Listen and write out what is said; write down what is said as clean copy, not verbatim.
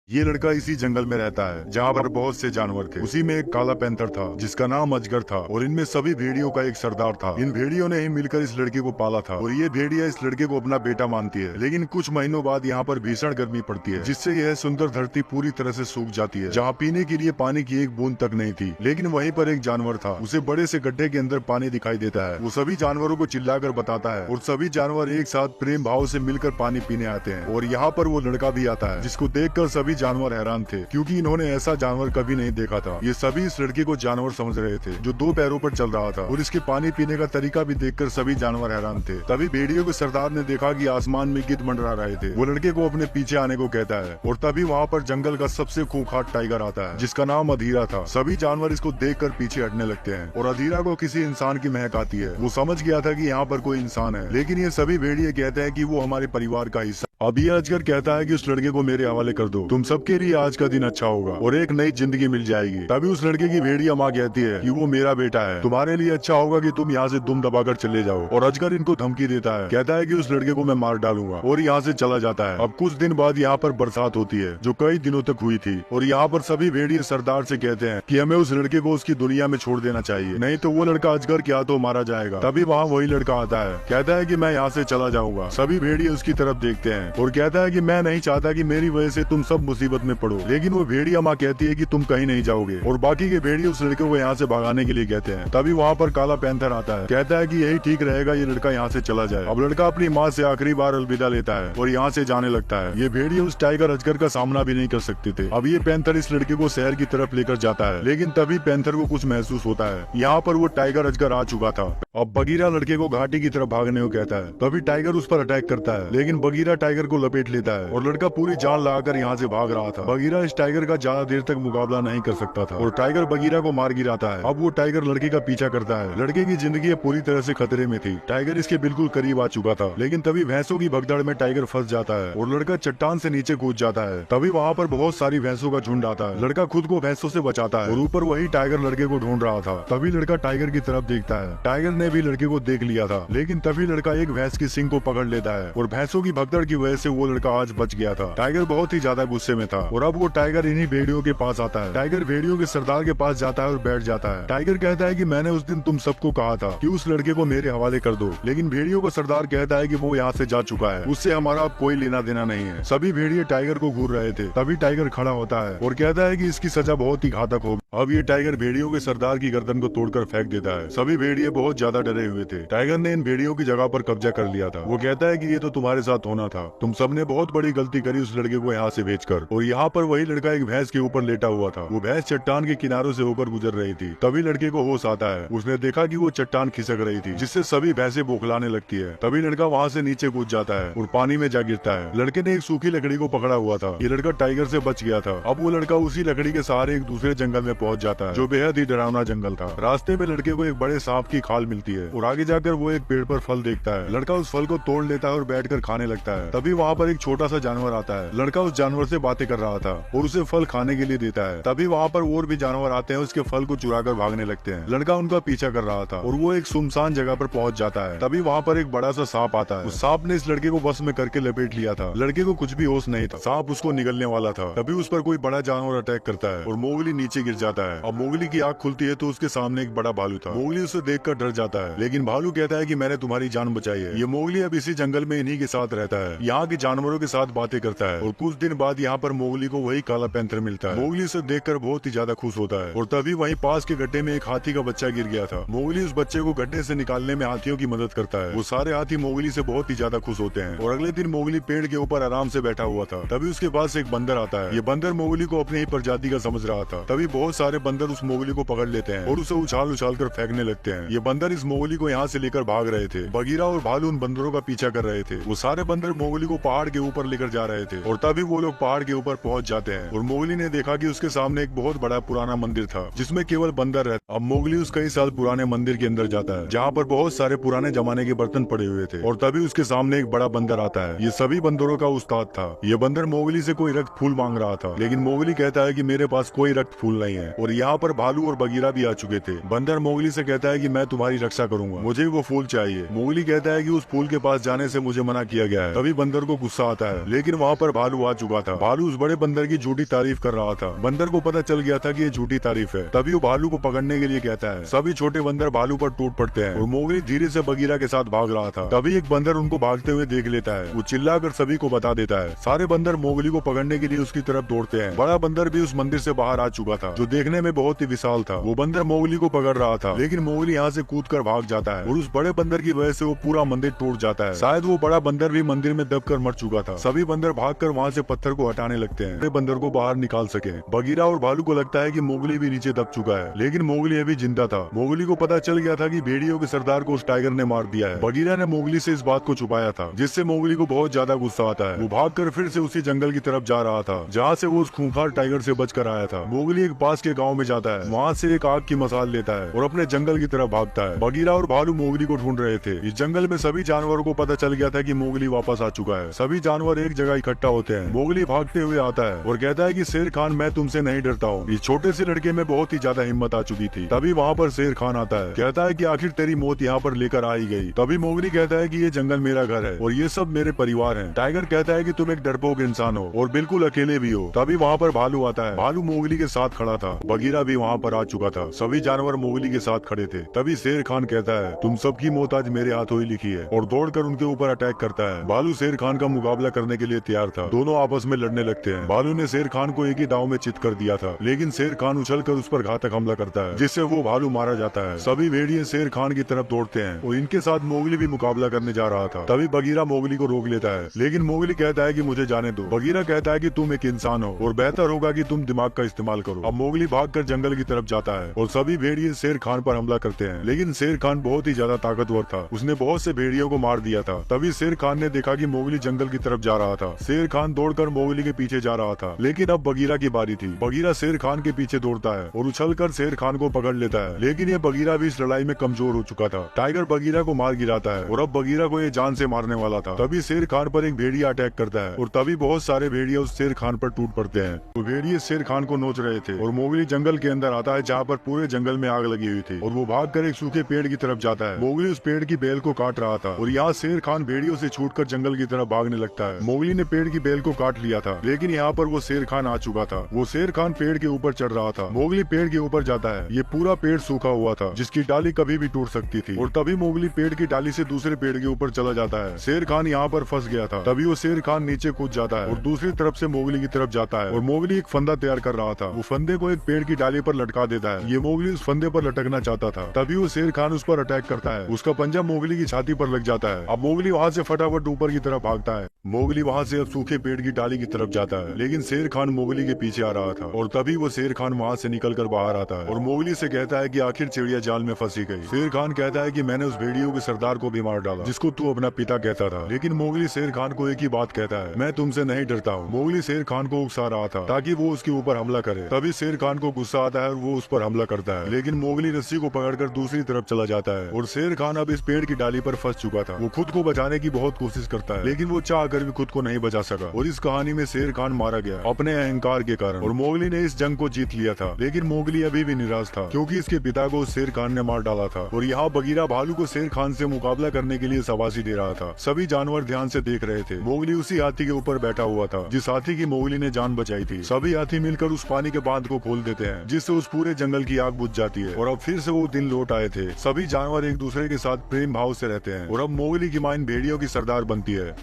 ये लड़का इसी जंगल में रहता है जहाँ पर बहुत से जानवर थे। उसी में एक काला पैंथर था जिसका नाम अजगर था और इनमें सभी भेड़ियों का एक सरदार था। इन भेड़ियों ने ही मिलकर इस लड़के को पाला था और ये भेड़िया इस लड़के को अपना बेटा मानती है। लेकिन कुछ महीनों बाद यहाँ पर भीषण गर्मी पड़ती है जिससे यह सुंदर धरती पूरी तरह से सूख जाती है। जहाँ पीने के लिए पानी की एक बूंद तक नहीं थी। लेकिन वहीं पर एक जानवर था, उसे बड़े से गड्ढे के अंदर पानी दिखाई देता है। वो सभी जानवरों को चिल्लाकर बताता है और सभी जानवर एक साथ प्रेम भाव से मिलकर पानी पीने आते हैं। और यहाँ पर वो लड़का भी आता है जिसको देखकर सभी जानवर हैरान थे क्योंकि इन्होंने ऐसा जानवर कभी नहीं देखा था। ये सभी इस लड़के को जानवर समझ रहे थे जो दो पैरों पर चल रहा था और इसके पानी पीने का तरीका भी देखकर सभी जानवर हैरान थे। तभी भेड़ियों के सरदार ने देखा कि आसमान में गिद्ध मंडरा रहे थे। वो लड़के को अपने पीछे आने को कहता है और तभी वहाँ पर जंगल का सबसे खूंखार टाइगर आता है जिसका नाम अधीरा था। सभी जानवर इसको देखकर पीछे हटने लगते हैं और अधीरा को किसी इंसान की महक आती है। वो समझ गया था कि यहाँ पर कोई इंसान है, लेकिन ये सभी भेड़िए कहते हैं कि वो हमारे परिवार का हिस्सा। अब ये अजगर कहता है कि उस लड़के को मेरे हवाले कर दो, तुम सबके लिए आज का दिन अच्छा होगा और एक नई जिंदगी मिल जाएगी। तभी उस लड़के की भेड़िया माँ कहती है कि वो मेरा बेटा है, तुम्हारे लिए अच्छा होगा कि तुम यहाँ से दुम दबाकर चले जाओ। और अजगर इनको धमकी देता है, कहता है कि उस लड़के को मैं मार डालूंगा और यहाँ से चला जाता है। अब कुछ दिन बाद यहाँ पर बरसात होती है जो कई दिनों तक हुई थी और यहाँ पर सभी भेड़िए सरदार से कहते हैं कि हमें उस लड़के को उसकी दुनिया में छोड़ देना चाहिए, नहीं तो वो लड़का अजगर के हाथों मारा जाएगा। तभी वहाँ वही लड़का आता है, कहता है कि मैं यहाँ से चला जाऊंगा। सभी भेड़िए उसकी तरफ देखते हैं और कहता है कि मैं नहीं चाहता कि मेरी वजह से तुम सब मुसीबत में पड़ो। लेकिन वो भेड़िया माँ कहती है कि तुम कहीं नहीं जाओगे और बाकी के भेड़िए उस लड़के को यहाँ से भगाने के लिए कहते हैं। तभी वहाँ पर काला पैंथर आता है, कहता है कि यही ठीक रहेगा, ये लड़का यहाँ से चला जाए। अब लड़का अपनी माँ से आखिरी बार अलविदा लेता है और यहाँ से जाने लगता है। ये भेड़िए उस टाइगर अजगर का सामना भी नहीं कर सकते थे। अब ये पैंथर इस लड़के को शहर की तरफ लेकर जाता है, लेकिन तभी पैंथर को कुछ महसूस होता है। यहाँ पर वो टाइगर अजगर आ चुका था। अब बगीरा लड़के को घाटी की तरफ भागने को कहता है। तभी टाइगर उस पर अटैक करता है, लेकिन बगीरा टाइगर को लपेट लेता है और लड़का पूरी जान लगाकर यहाँ से भाग रहा था। बगीरा इस टाइगर का ज्यादा देर तक मुकाबला नहीं कर सकता था और टाइगर बगीरा को मार गिराता है। अब वो टाइगर लड़के का पीछा करता है। लड़के की जिंदगी पूरी तरह से खतरे में थी। टाइगर इसके बिल्कुल करीब आ चुका था, लेकिन तभी भैंसों की भगदड़ में टाइगर फंस जाता है और लड़का चट्टान से नीचे कूद जाता है। तभी वहाँ पर बहुत सारी भैंसों का झुंड आता है। लड़का खुद को भैंसों से बचाता है और ऊपर वही टाइगर लड़के को ढूंढ रहा था। तभी लड़का टाइगर की तरफ देखता है। टाइगर ने भी लड़के को देख लिया था, लेकिन तभी लड़का एक भैंस की सींग को पकड़ लेता है और भैंसों की भगदड़ की वजह से वो लड़का आज बच गया था। टाइगर बहुत ही ज्यादा गुस्से में था और अब वो टाइगर इन्हीं भेड़ियों के पास आता है। टाइगर भेड़ियों के सरदार के पास जाता है और बैठ जाता है। टाइगर कहता है कि मैंने उस दिन तुम सबको कहा था कि उस लड़के को मेरे हवाले कर दो, लेकिन भेड़ियों का सरदार कहता है कि वो यहाँ से जा चुका है, उससे हमारा अब कोई लेना देना नहीं है। सभी भेड़िए टाइगर को घूर रहे थे। तभी टाइगर खड़ा होता है और कहता है कि इसकी सजा बहुत ही घातक होगी। अब ये टाइगर भेड़ियों के सरदार की गर्दन को तोड़कर फेंक देता है। सभी भेड़िए बहुत ज्यादा डरे हुए थे। टाइगर ने इन भेड़ियों की जगह पर कब्जा कर लिया था। वो कहता है कि ये तो तुम्हारे साथ होना था, तुम सबने बहुत बड़ी गलती करी उस लड़के को यहाँ से भेजकर। और यहाँ पर वही लड़का एक भैंस के ऊपर लेटा हुआ था। वो भैंस चट्टान के किनारों से होकर गुजर रही थी। तभी लड़के को होश आता है। उसने देखा कि वो चट्टान खिसक रही थी, जिससे सभी भैंसे बौखलाने लगती है। तभी लड़का वहाँ से नीचे कूद जाता है और पानी में जा गिरता है। लड़के ने एक सूखी लकड़ी को पकड़ा हुआ था। ये लड़का टाइगर से बच गया था। अब वो लड़का उसी लकड़ी के सहारे एक दूसरे जंगल में पहुंच जाता है जो बेहद ही डरावना जंगल था। रास्ते में लड़के को एक बड़े सांप की खाल मिलती है और आगे जाकर वो एक पेड़ पर फल देखता है। लड़का उस फल को तोड़ लेता है और बैठकर खाने लगता है। तभी वहाँ पर एक छोटा सा जानवर आता है। लड़का उस जानवर से बातें कर रहा था और उसे फल खाने के लिए देता है। तभी वहाँ पर और भी जानवर आते हैं, उसके फल को चुरा कर भागने लगते हैं। लड़का उनका पीछा कर रहा था और वो एक सुनसान जगह पर पहुंच जाता है। तभी वहाँ पर एक बड़ा सा सांप आता है। उस सांप ने इस लड़के को बस में करके लपेट लिया था। लड़के को कुछ भी होश नहीं था। सांप उसको निगलने वाला था। तभी उस पर कोई बड़ा जानवर अटैक करता है और मोगली नीचे गिर जाता है। अब मोगली की आँख खुलती है तो उसके सामने एक बड़ा भालू था। मोगली उसे देखकर डर जाता है, लेकिन भालू कहता है कि मैंने तुम्हारी जान बचाई है। ये मोगली अब इसी जंगल में इन्हीं के साथ रहता है, यहाँ के जानवरों के साथ बातें करता है। और कुछ दिन बाद यहाँ पर मोगली को वही काला पैंथर मिलता है। मोगली उसे देखकर बहुत ही ज्यादा खुश होता है और तभी वहीं पास के गड्ढे में एक हाथी का बच्चा गिर गया था। मोगली उस बच्चे को गड्ढे से निकालने में हाथियों की मदद करता है। वो सारे हाथी मोगली से बहुत ही ज्यादा खुश होते हैं और अगले दिन मोगली पेड़ के ऊपर आराम से बैठा हुआ था। तभी उसके पास एक बंदर आता है। ये बंदर मोगली को अपनी ही प्रजाति का समझ रहा था। तभी बहुत सारे बंदर उस मोगली को पकड़ लेते हैं और उसे उछाल उछाल कर फेंकने लगते हैं। ये बंदर इस मोगली को यहाँ से लेकर भाग रहे थे। बगीरा और भालू उन बंदरों का पीछा कर रहे थे। वो सारे बंदर मोगली को पहाड़ के ऊपर लेकर जा रहे थे और तभी वो लोग पहाड़ के ऊपर पहुंच जाते हैं और मोगली ने देखा कि उसके सामने एक बहुत बड़ा पुराना मंदिर था जिसमें केवल बंदर रहता। अब मोगली उस कई साल पुराने मंदिर के अंदर जाता है जहाँ पर बहुत सारे पुराने जमाने के बर्तन पड़े हुए थे और तभी उसके सामने एक बड़ा बंदर आता है। ये सभी बंदरों का उस्ताद था। ये बंदर मोगली से कोई रक्त फूल मांग रहा था, लेकिन मोगली कहता है कि मेरे पास कोई रक्त फूल नहीं है। हैं और यहाँ पर भालू और बगीरा भी आ चुके थे। बंदर मोगली से कहता है कि मैं तुम्हारी रक्षा करूंगा, मुझे वो फूल चाहिए। मोगली कहता है कि उस फूल के पास जाने से मुझे मना किया गया है। तभी बंदर को गुस्सा आता है, लेकिन वहाँ पर भालू आ चुका था। भालू उस बड़े बंदर की झूठी तारीफ कर रहा था। बंदर को पता चल गया था कि ये झूठी तारीफ है। तभी वो भालू को पकड़ने के लिए कहता है। सभी छोटे बंदर भालू पर टूट पड़ते हैं और मोगली धीरे से बगीरा के साथ भाग रहा था। तभी एक बंदर उनको भागते हुए देख लेता है। वो चिल्लाकर सभी को बता देता है। सारे बंदर मोगली को पकड़ने के लिए उसकी तरफ दौड़ते हैं। बड़ा बंदर भी उस मंदिर से बाहर आ चुका था, जो देखने में बहुत ही विशाल था। वो बंदर मोगली को पकड़ रहा था, लेकिन मोगली यहाँ से कूदकर भाग जाता है और उस बड़े बंदर की वजह से वो पूरा मंदिर टूट जाता है। शायद वो बड़ा बंदर भी मंदिर में दबकर मर चुका था। सभी बंदर भागकर वहाँ से पत्थर को हटाने लगते हैं, बड़े बंदर को बाहर निकाल सके। बगीरा और भालू को लगता है कि मोगली भी नीचे दब चुका है, लेकिन मोगली अभी जिंदा था। मोगली को पता चल गया था कि भेड़ियों के सरदार को उस टाइगर ने मार दिया है। बगीरा ने मोगली से इस बात को छुपाया था, जिससे मोगली को बहुत ज्यादा गुस्सा आता है। वो भागकर फिर से उसी जंगल की तरफ जा रहा था, जहाँ से वो उस खूंखार टाइगर से बचकर आया था। मोगली एक पास के गाँव में जाता है, वहाँ से एक आग की मसाल लेता है और अपने जंगल की तरफ भागता है। बगीरा और भालू मोगली को ढूंढ रहे थे। इस जंगल में सभी जानवरों को पता चल गया था कि मोगली वापस आ चुका है। सभी जानवर एक जगह इकट्ठा होते हैं। मोगली भागते हुए आता है और कहता है कि शेर खान, मैं तुमसे नहीं डरता हूँ। इस छोटे से लड़के में बहुत ही ज्यादा हिम्मत आ चुकी थी। तभी वहाँ पर शेर खान आता है, कहता है कि आखिर तेरी मौत यहाँ पर लेकर आई गई। तभी मोगली कहता है कि ये जंगल मेरा घर है और ये सब मेरे परिवार हैं। टाइगर कहता है कि तुम एक डरपोक इंसान हो और बिल्कुल अकेले भी हो। तभी वहाँ पर भालू आता है। भालू मोगली के साथ खड़ा था। बगीरा भी वहाँ पर आ चुका था। सभी जानवर मोगली के साथ खड़े थे। तभी शेर खान कहता है, तुम सबकी मौत आज मेरे हाथों ही लिखी है, और दौड़कर उनके ऊपर अटैक करता है। भालू शेर खान का मुकाबला करने के लिए तैयार था। दोनों आपस में लड़ने लगते हैं। भालू ने शेर खान को एक ही दाव में चित कर दिया था, लेकिन शेर खान उछलकर उस पर घातक हमला करता है, जिससे वो भालू मारा जाता है। सभी भेड़िए शेर खान की तरफ दौड़ते हैं और इनके साथ मोगली भी मुकाबला करने जा रहा था। तभी बगीरा मोगली को रोक लेता है, लेकिन मोगली कहता है कि मुझे जाने दो। बगीरा कहता है कि तुम एक इंसान हो और बेहतर होगा कि तुम दिमाग का इस्तेमाल करो। अब मोगली भागकर जंगल की तरफ जाता है और सभी भेड़िए शेर खान पर हमला करते हैं, लेकिन शेर खान बहुत ही ज्यादा ताकतवर था। उसने बहुत से भेड़ियों को मार दिया था। तभी शेर खान ने देखा कि मोगली जंगल की तरफ जा रहा था। शेर खान दौड़कर मोगली के पीछे जा रहा था, लेकिन अब बगीरा की बारी थी। बगीरा शेर खान के पीछे दौड़ता है और उछलकर शेर खान को पकड़ लेता है, लेकिन ये बगीरा भी इस लड़ाई में कमजोर हो चुका था। टाइगर बगीरा को मार गिराता है और अब बगीरा को ये जान से मारने वाला था। तभी शेर खान पर एक भेड़िया अटैक करता है और तभी बहुत सारे भेड़िया उस शेर खान पर टूट पड़ते हैं। वो भेड़िए शेर खान को नोच रहे थे और मोगली जंगल के अंदर आता है, जहाँ पर पूरे जंगल में आग लगी हुई थी, और वो भागकर एक सूखे पेड़ की तरफ जाता है। मोगली उस पेड़ की बेल को काट रहा था और यहाँ शेर खान भेड़ियों से छूटकर जंगल की तरफ भागने लगता है। मोगली ने पेड़ की बेल को काट लिया था, लेकिन यहाँ पर वो शेर खान आ चुका था। वो शेर खान पेड़ के ऊपर चढ़ रहा था। मोगली पेड़ के ऊपर जाता है। ये पूरा पेड़ सूखा हुआ था, जिसकी डाली कभी भी टूट सकती थी, और तभी मोगली पेड़ की डाली से दूसरे पेड़ के ऊपर चला जाता है। शेर खान यहाँ पर फंस गया था। तभी वो शेर खान नीचे कूद जाता है और दूसरी तरफ से मोगली की तरफ जाता है, और मोगली एक फंदा तैयार कर रहा था। वो फंदे को एक पेड़ की डाली पर लटका देता है। ये मोगली उस फंदे पर लटकना चाहता था। तभी वो शेर खान उस पर अटैक करता है। उसका पंजा मोगली की छाती पर लग जाता है। अब मोगली वहाँ से फटाफट ऊपर की तरफ भागता है। मोगली वहाँ से अब सूखे पेड़ की डाली की तरफ जाता है, लेकिन शेर खान मोगली के पीछे आ रहा था, और तभी वो शेर खान वहाँ से निकलकर बाहर आता है और मोगली से कहता है कि आखिर चिड़िया जाल में फंसी गई। शेर खान कहता है कि मैंने उस भेड़ियों के सरदार को भी मार डाला, जिसको तू अपना पिता कहता था। लेकिन मोगली शेर खान को एक ही बात कहता है, मैं तुमसे नहीं डरता हूँ। मोगली शेर खान को उकसा रहा था ताकि वो उसके ऊपर हमला करे। तभी शेर खान को गुस्सा आता है और वो उस पर हमला करता है, लेकिन मोगली रस्सी को पकड़कर दूसरी तरफ चला जाता है और शेर खान अब इस पेड़ की डाली पर फंस चुका था। वो खुद को बचाने की बहुत कोशिश करता है, लेकिन वो चाह कर भी खुद को नहीं बचा सका, और इस कहानी में शेर खान मारा गया अपने अहंकार के कारण, और मोगली ने इस जंग को जीत लिया था। लेकिन मोगली अभी भी निराश था, क्योंकि इसके पिता को शेर खान ने मार डाला था। और यहाँ बगीरा भालू को शेर खान से मुकाबला करने के लिए शाबाशी दे रहा था। सभी जानवर ध्यान से देख रहे थे। मोगली उसी हाथी के ऊपर बैठा हुआ था जिस हाथी की मोगली ने जान बचाई थी। सभी हाथी मिलकर उस पानी के बांध को खोल देते हैं, जिससे उस पूरे जंगल की आग बुझ जाती है, और अब फिर से वो दिन लौट आए थे। सभी जानवर एक दूसरे के साथ प्रेम भाव से रहते हैं, और अब मोगली की मां इन भेड़ियों की सरदार बनती है।